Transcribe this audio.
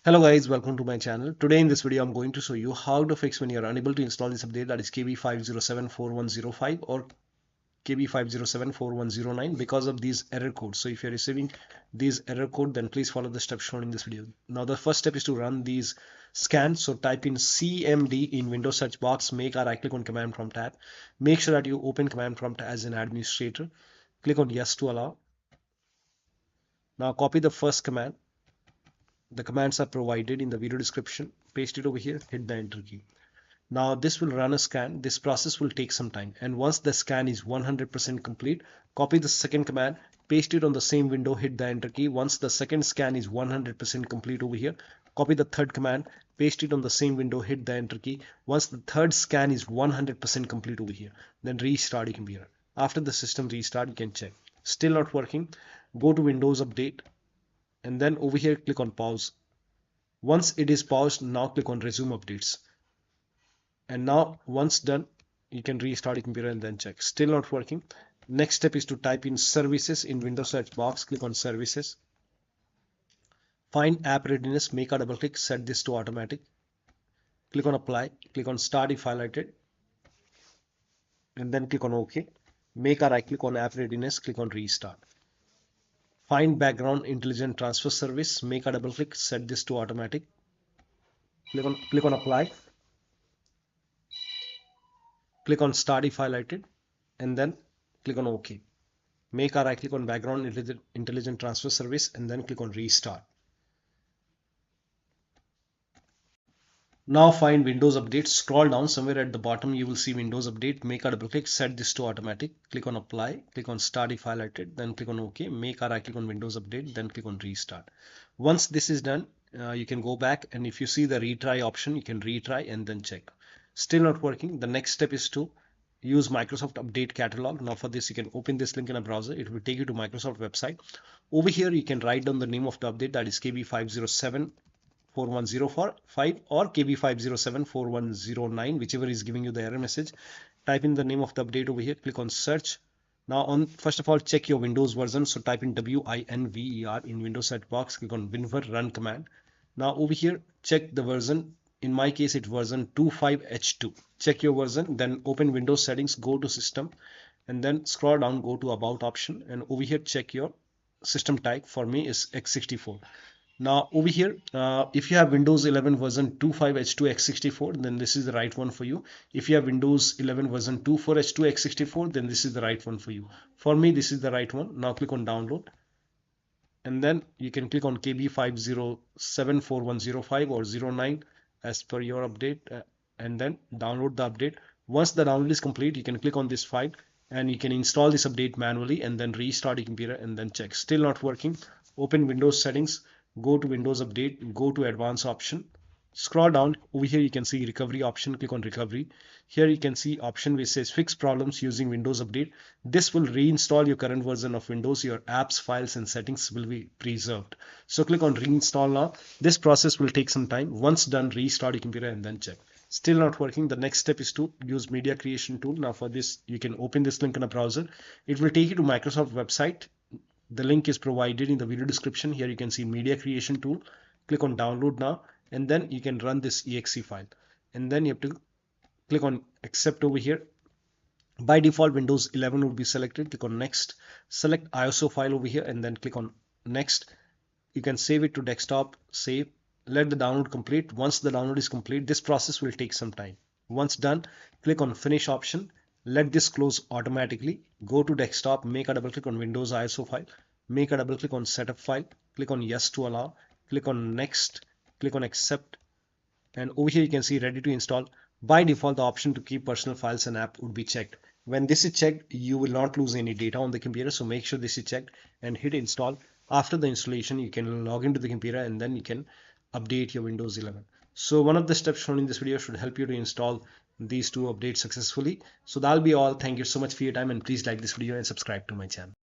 Hello guys, welcome to my channel. Today in this video I'm going to show you how to fix when you're unable to install this update, that is KB5074105 or KB5074109 because of these error codes. So if you're receiving these error code, then please follow the steps shown in this video. Now the first step is to run these scans. So type in CMD in Windows search box, make or right click on command prompt tab. Make sure that you open command prompt as an administrator. Click on yes to allow. Now copy the first command. The commands are provided in the video description. Paste it over here, hit the enter key. Now this will run a scan. This process will take some time, and once the scan is 100% complete, copy the second command, paste it on the same window, hit the enter key. Once the second scan is 100% complete over here, copy the third command, paste it on the same window, hit the enter key. Once the third scan is 100% complete over here, then restart your computer. After the system restart, you can check. Still not working, go to Windows Update, and then over here click on pause. Once it is paused, now click on resume updates, and now once done, you can restart your computer and then check. Still not working. Next step is to type in services in Windows search box. Click on services, find app readiness, make a double click, set this to automatic, click on apply, click on start if highlighted, and then click on OK. Make a right click on app readiness, click on restart. Find background intelligent transfer service, make a double click, set this to automatic, click on apply, click on start if highlighted, and then click on OK. Make a right click on background intelligent transfer service and then click on restart. Now find Windows Update, scroll down somewhere at the bottom, you will see Windows Update, make a double click, set this to automatic, click on apply, click on start if highlighted, then click on OK, make a right click on Windows Update, then click on restart. Once this is done, you can go back, and if you see the retry option, you can retry and then check. Still not working. The next step is to use Microsoft Update Catalog. Now for this, you can open this link in a browser. It will take you to Microsoft website. Over here, you can write down the name of the update, that is KB5074105 or KB5074109, whichever is giving you the error message. Type in the name of the update over here, click on search. Now first of all, check your Windows version. So type in WINVER in Windows search box, click on WinVer run command. Now over here, check the version. In my case, it's version 25H2. Check your version, then open Windows settings, go to system, and then scroll down, go to about option, and over here check your system type. For me is x64. Now over here, if you have Windows 11 version 25H2 x64, then this is the right one for you. If you have Windows 11 version 24H2 x64, then this is the right one for you. For me, this is the right one. Now click on download, and then you can click on KB5074105 or 09 as per your update, and then download the update. Once the download is complete, you can click on this file and you can install this update manually and then restart your computer and then check. Still not working. Open Windows settings, go to Windows Update, go to advanced option, scroll down. Over here you can see recovery option, click on recovery. Here you can see option which says fix problems using Windows Update. This will reinstall your current version of Windows. Your apps, files and settings will be preserved. So click on reinstall now. This process will take some time. Once done, restart your computer and then check. Still not working. The next step is to use media creation tool. Now for this, you can open this link in a browser. It will take you to Microsoft website. The link is provided in the video description. Here you can see media creation tool. Click on download now, and then you can run this exe file, and then you have to click on accept over here. By default, Windows 11 will be selected. Click on next, select ISO file over here, and then click on next. You can save it to desktop, save, let the download complete. Once the download is complete, this process will take some time. Once done, click on finish option, let this close automatically. Go to desktop, make a double click on Windows ISO file, make a double click on setup file, click on yes to allow, click on next, click on accept, and over here you can see ready to install. By default, the option to keep personal files and app would be checked. When this is checked, you will not lose any data on the computer, so make sure this is checked and hit install. After the installation, you can log into the computer and then you can update your Windows 11. So one of the steps shown in this video should help you to install these two updates successfully. So that'll be all. Thank you so much for your time, and please like this video and subscribe to my channel.